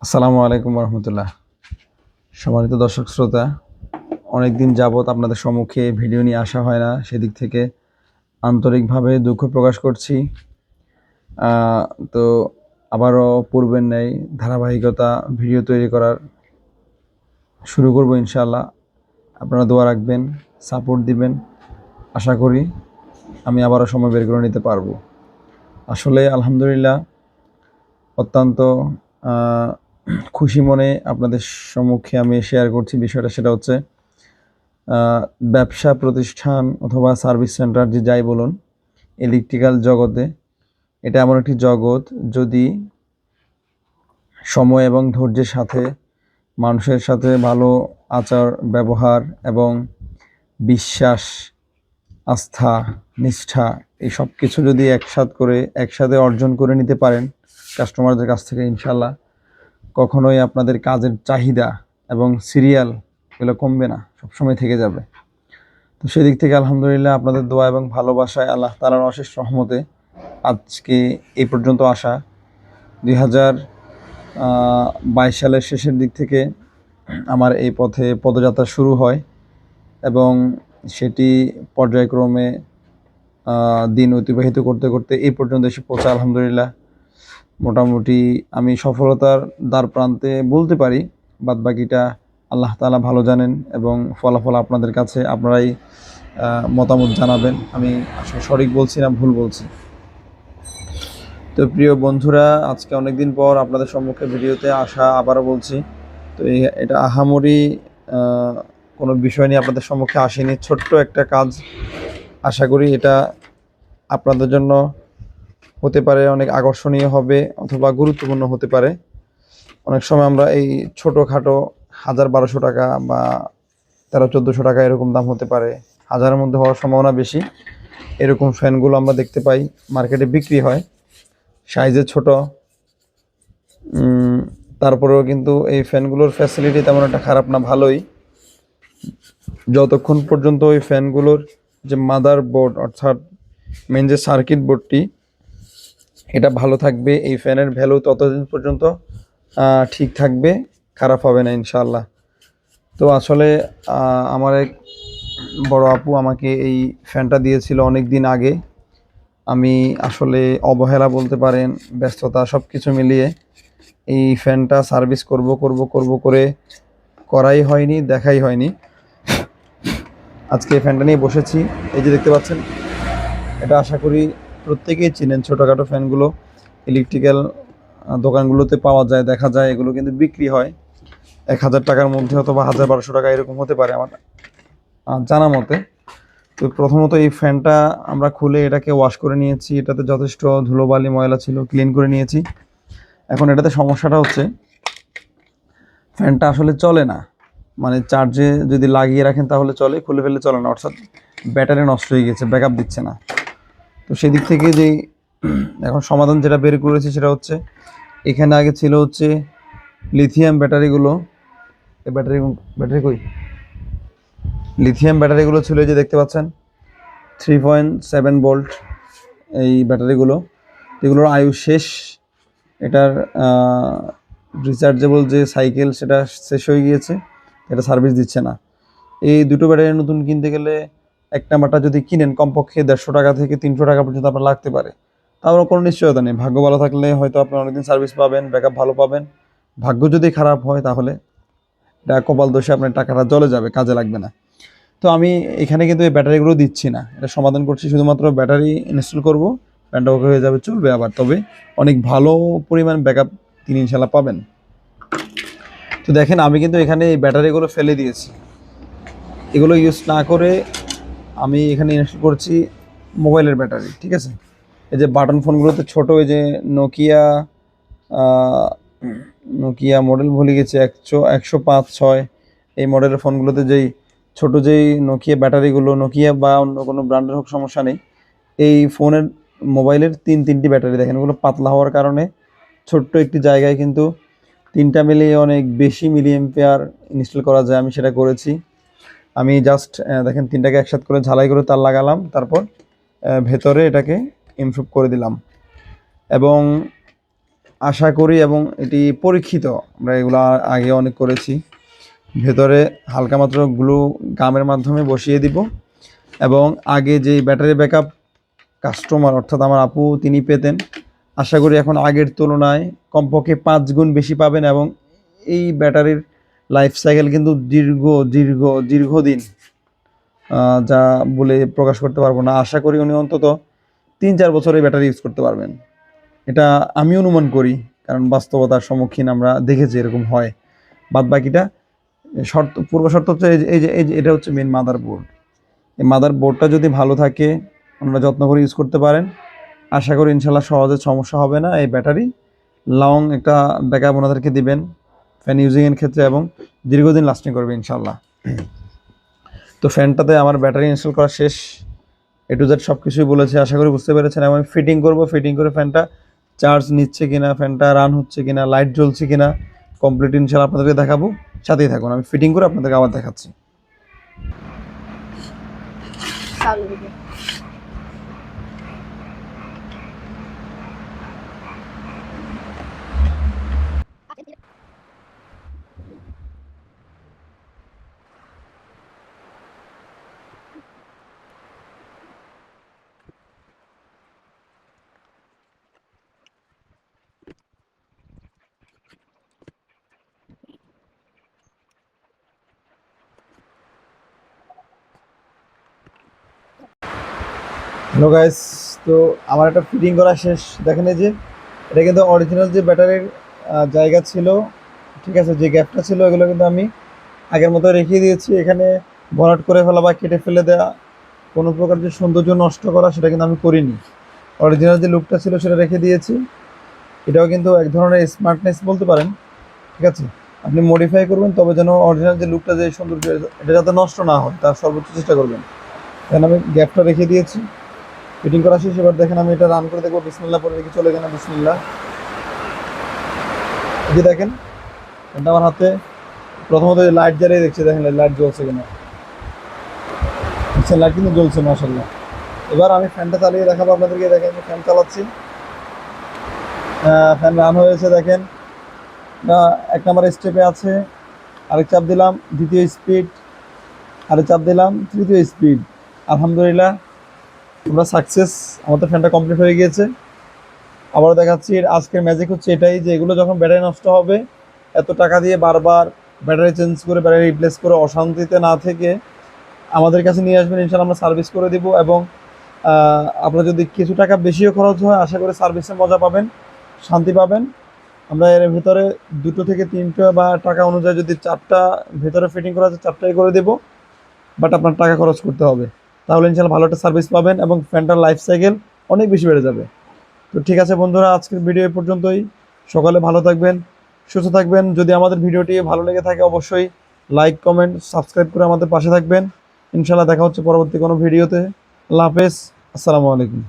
আসসালামু আলাইকুম রহমতুল্লাহ। সম্মানিত দর্শক শ্রোতা, অনেকদিন যাবৎ আপনাদের সম্মুখে ভিডিও নিয়ে আসা হয় না, সেদিক থেকে আন্তরিকভাবে দুঃখ প্রকাশ করছি। তো আবারও পূর্বের ন্যায় ধারাবাহিকতা ভিডিও তৈরি করার শুরু করব ইনশাআল্লাহ। আপনারা দোয়া রাখবেন, সাপোর্ট দিবেন। আশা করি আমি আবারও সময় বের করে নিতে পারবো। আসলে আলহামদুলিল্লাহ অত্যন্ত খুশি মনে আপনাদের সম্মুখে আমি শেয়ার করছি বিষয়টা। সেটা হচ্ছে ব্যবসা প্রতিষ্ঠান অথবা সার্ভিস সেন্টার যে যাই বলুন, ইলেকট্রিক্যাল জগতে এটা এমন একটি জগৎ, যদি সময় এবং ধৈর্যের সাথে মানুষের সাথে ভালো আচার ব্যবহার এবং বিশ্বাস, আস্থা, নিষ্ঠা এই সব কিছু যদি একসাথে অর্জন করে নিতে পারেন কাস্টমারদের কাছ থেকে, ইনশাল্লাহ কখনোই আপনাদের কাজের চাহিদা এবং সিরিয়াল এগুলো কমবে না, সবসময় থেকে যাবে। তো সেদিক থেকে আলহামদুলিল্লাহ আপনাদের দোয়া এবং ভালোবাসায় আল্লাহ তাআলার অশেষ রহমতে আজকে এই পর্যন্ত আসা। 2022 সালের শেষের দিক থেকে আমার এই পথে পদযাত্রা শুরু হয় এবং সেটি পর্যায়ক্রমে দিন অতিবাহিত করতে করতে এই পর্যন্ত এসে পৌঁছা। আলহামদুলিল্লাহ মোটামুটি আমি সফলতার দ্বার প্রান্তে বলতে পারি। বাদবাকিটা আল্লাহ তাআলা ভালো জানেন এবং ফলাফল আপনাদের কাছে আপনারাই মতামত জানাবেন আমি আসলে সঠিক বলছি না ভুল বলছি। তো প্রিয় বন্ধুরা, আজকে অনেকদিন পর আপনাদের সম্মুখে ভিডিওতে আসা, আবারও বলছি। তো এটা আহামরি কোনো বিষয় নিয়ে আপনাদের সম্মুখে আসেনি, ছোট্ট একটা কাজ। আশা করি এটা আপনাদের জন্য হতে পারে অনেক আকর্ষণীয় হবে অথবা গুরুত্বপূর্ণ হতে পারে। অনেক সময় আমরা এই ছোটোখাটো 1000-1200 টাকা বা 1300-1400 টাকা এরকম দাম হতে পারে, হাজারের মধ্যে হওয়ার সম্ভাবনা বেশি, এরকম ফ্যানগুলো আমরা দেখতে পাই মার্কেটে বিক্রি হয়, সাইজে ছোট। তারপরেও কিন্তু এই ফ্যানগুলোর ফ্যাসিলিটি তেমন একটা খারাপ না, ভালোই, যতক্ষণ পর্যন্ত ওই ফ্যানগুলোর যে মাদার বোর্ড অর্থাৎ মেন যে সার্কিট বোর্ডটি এটা ভালো থাকবে, এই ফ্যানের ভ্যালু ততদিন পর্যন্ত ঠিক থাকবে, খারাপ হবে না ইনশাআল্লাহ। তো আসলে আমার এক বড় আপু আমাকে এই ফ্যানটা দিয়েছিল অনেক দিন আগে। আমি আসলে অবহেলা বলতে পারেন, ব্যস্ততা সব কিছু মিলিয়ে এই ফ্যানটা সার্ভিস করব করে করাই হয়নি, দেখাই হয়নি। আজকে এই ফ্যানটা নিয়ে বসেছি। এই যে দেখতে পাচ্ছেন, এটা আশা করি প্রত্যেকেই চিনেন। ছোটোখাটো ফ্যানগুলো ইলেকট্রিক্যাল দোকানগুলোতে পাওয়া যায়, দেখা যায়, এগুলো কিন্তু বিক্রি হয় 1000 টাকার মধ্যে অথবা 1000-1200 টাকা এরকম হতে পারে আমার জানা মতে। তো প্রথমত এই ফ্যানটা আমরা খুলে এটাকে ওয়াশ করে নিয়েছি, এটাতে যথেষ্ট ধুলোবালি ময়লা ছিল, ক্লিন করে নিয়েছি। এখন এটাতে সমস্যাটা হচ্ছে ফ্যানটা আসলে চলে না, মানে চার্জে যদি লাগিয়ে রাখেন তাহলে চলে, খুলে ফেললে চলে না, অর্থাৎ ব্যাটারি নষ্ট হয়ে গেছে, ব্যাকআপ দিচ্ছে না। তো সেদিক থেকে যেই এখন সমাধান যেটা বের করেছি সেটা হচ্ছে, এখানে আগে ছিল হচ্ছে লিথিয়াম ব্যাটারিগুলো, এই ব্যাটারি কই, লিথিয়াম ব্যাটারিগুলো ছিল, যে দেখতে পাচ্ছেন 3.7 ভোল্ট এই ব্যাটারিগুলো, এগুলোর আয়ু শেষ, এটার রিচার্জেবল যে সাইকেল সেটা শেষ হয়ে গিয়েছে, এটা সার্ভিস দিচ্ছে না। এই দুটো ব্যাটারি নতুন কিনতে গেলে এক নাম্বারটা যদি কিনেন কমপক্ষে 150 টাকা থেকে 300 টাকা পর্যন্ত আপনার লাগতে পারে। তারও কোনো নিশ্চয়তা নেই, ভাগ্য ভালো থাকলে হয়তো আপনি অনেকদিন সার্ভিস পাবেন, ব্যাকআপ ভালো পাবেন। ভাগ্য যদি খারাপ হয় তাহলে এটা কপাল দোষে আপনার টাকাটা চলে যাবে, কাজে লাগবে না। তো আমি এখানে কিন্তু এই ব্যাটারিগুলো দিচ্ছি না, এটা সমাধান করছি, শুধুমাত্র ব্যাটারি ইনস্টল করব, ফ্যানটা ওকে হয়ে যাবে, চলবে আবার, তবে অনেক ভালো পরিমাণ ব্যাকআপ তিনি ইনশাল্লাহ পাবেন। তো দেখেন আমি কিন্তু এখানে এই ব্যাটারিগুলো ফেলে দিয়েছি, এগুলো ইউজ না করে আমি এখানে ইনস্টল করছি মোবাইলের ব্যাটারি, ঠিক আছে। এই যে বাটন ফোনগুলোতে ছোটো, এই যে নোকিয়া নোকিয়া মডেল ভুলে গেছি, 105/6 এই মডেলের ফোনগুলোতে যেই ছোটো যেই নোকিয়া ব্যাটারিগুলো, নোকিয়া বা অন্য কোনো ব্র্যান্ডের হোক সমস্যা নেই, এই ফোনের মোবাইলের তিনটি ব্যাটারি দেখেন, ওগুলো পাতলা হওয়ার কারণে ছোট্ট একটি জায়গায় কিন্তু তিনটা মিলিয়ে অনেক বেশি মিলিঅ্যাম্পিয়ার ইনস্টল করা যায়। আমি সেটা করেছি। আমি জাস্ট দেখেন তিনটাকে একসাথে করে ঝালাই করে তার লাগালাম, তারপর ভেতরে এটাকে ইমপ্রুভ করে দিলাম এবং আশা করি এবং এটি পরীক্ষিত, আমরা এগুলো আগে অনেক করেছি। ভেতরে হালকা মাত্র গ্লু গামের মাধ্যমে বসিয়ে দিব এবং আগে যে ব্যাটারি ব্যাকআপ কাস্টমার অর্থাৎ আমার আপু তিনি পেতেন, আশা করি এখন আগের তুলনায় কমপক্ষে 5 গুণ বেশি পাবেন। এবং এই ব্যাটারির লাইফ সাইকেল কিন্তু দীর্ঘদিন, যা বলে প্রকাশ করতে পারবো না। আশা করি উনি অন্তত 3-4 বছর এই ব্যাটারি ইউজ করতে পারবেন, এটা আমি অনুমান করি, কারণ বাস্তবতার সম্মুখীন আমরা দেখেছি এরকম হয়। বাদ বাকিটা পূর্ব শর্ত হচ্ছে এই যে এটা হচ্ছে মেন মাদার বোর্ড। এই মাদার বোর্ডটা যদি ভালো থাকে, আপনারা যত্ন করে ইউজ করতে পারেন, আশা করি ইনশাল্লাহ সহজে সমস্যা হবে না। এই ব্যাটারি লং একটা ব্যাকআপ ওনাদেরকে দিবেন ফ্যান ইউজিংয়ের ক্ষেত্রে এবং দীর্ঘদিন লাস্টিং করবে ইনশাল্লাহ। তো ফ্যানটাতে আমার ব্যাটারি ইনস্টল করা শেষ, এ টু জেড সব কিছুই বলেছে, আশা করি বুঝতে পেরেছেন। এবং আমি ফিটিং করব, ফিটিং করে ফ্যানটা চার্জ নিচ্ছে কিনা, ফ্যানটা রান হচ্ছে কিনা, লাইট জ্বলছে কিনা কমপ্লিট ইনশাল্লাহ আপনাদেরকে দেখাবো। সাথেই থাকুন, আমি ফিটিং করে আপনাদেরকে আবার দেখাচ্ছি। হ্যালো গাইস, তো আমার একটা ফিটিং করা শেষ। দেখেন এই যে এটা কিন্তু অরিজিনাল যে ব্যাটারির জায়গা ছিল, ঠিক আছে, যে গ্যাপটা ছিল এগুলো কিন্তু আমি আগের মতো রেখে দিয়েছি। এখানে ভরাট করে ফেলা বা কেটে ফেলে দেওয়া, কোনো প্রকার যে সৌন্দর্য নষ্ট করা সেটা কিন্তু আমি করিনি। অরিজিনাল যে লুকটা ছিল সেটা রেখে দিয়েছি। এটাও কিন্তু এক ধরনের স্মার্টনেস বলতে পারেন, ঠিক আছে। আপনি মডিফাই করবেন তবে যেন অরিজিনাল যে লুকটা, যে সৌন্দর্য, এটা যাতে নষ্ট না হয় তার সর্বোচ্চ চেষ্টা করবেন। এখানে আমি গ্যাপটা রেখে দিয়েছি, ফিটিং করা শেষ। এবার দেখেন আমি এটা রান করে দেখবো। বিসমিল্লাহ পরে রেখে চলে গেলাম, বিসমিল্লাহ। এই যে দেখেন এটা আমার হাতে প্রথমত লাইট জ্বালিয়ে দেখছি, দেখেন লাইট জ্বলছে কিনা। আচ্ছা, লাইট কিন্তু জ্বলছে মাশাআল্লাহ। এবার আমি ফ্যানটা চালিয়ে দেখাবো আপনাদেরকে। দেখেন আমি ফ্যান চালাচ্ছি, ফ্যান রান হয়েছে। দেখেন এক নাম্বার স্টেপে আছে, আরেক চাপ দিলাম দ্বিতীয় স্পিড, আরেক চাপ দিলাম তৃতীয় স্পিড। আলহামদুলিল্লাহ আমরা সাকসেস, আমাদের ফ্যানটা কমপ্লিট হয়ে গিয়েছে। আবারও দেখাচ্ছি, আজকের ম্যাজিক হচ্ছে এটাই যে এগুলো যখন ব্যাটারি নষ্ট হবে, এত টাকা দিয়ে বারবার ব্যাটারি চেঞ্জ করে, ব্যাটারি রিপ্লেস করে অশান্তিতে না থেকে আমাদের কাছে নিয়ে আসবেন, ইনশাল্লাহ আমরা সার্ভিস করে দিব। এবং আপনার যদি কিছু টাকা বেশিও খরচ হয়, আশা করি সার্ভিসে মজা পাবেন, শান্তি পাবেন। আমরা এর ভিতরে 2 থেকে 3টা বা টাকা অনুযায়ী যদি 4টা ভেতরে ফিটিং করা আছে 4টাই করে দেবো, বাট আপনার টাকা খরচ করতে হবে। তাহলে ইনশাল্লাহ ভালো একটা সার্ভিস পাবেন এবং ফ্যানটার লাইফ সাইকেল অনেক বেশি বেড়ে যাবে। তো ঠিক আছে বন্ধুরা, আজকের ভিডিও এই পর্যন্তই। সকালে ভালো থাকবেন, সুস্থ থাকবেন। যদি আমাদের ভিডিওটি ভালো লেগে থাকে অবশ্যই লাইক, কমেন্ট, সাবস্ক্রাইব করে আমাদের পাশে থাকবেন। ইনশাল্লাহ দেখা হচ্ছে পরবর্তী কোনো ভিডিওতে। আল্লাহ হাফেজ, আসসালামু আলাইকুম।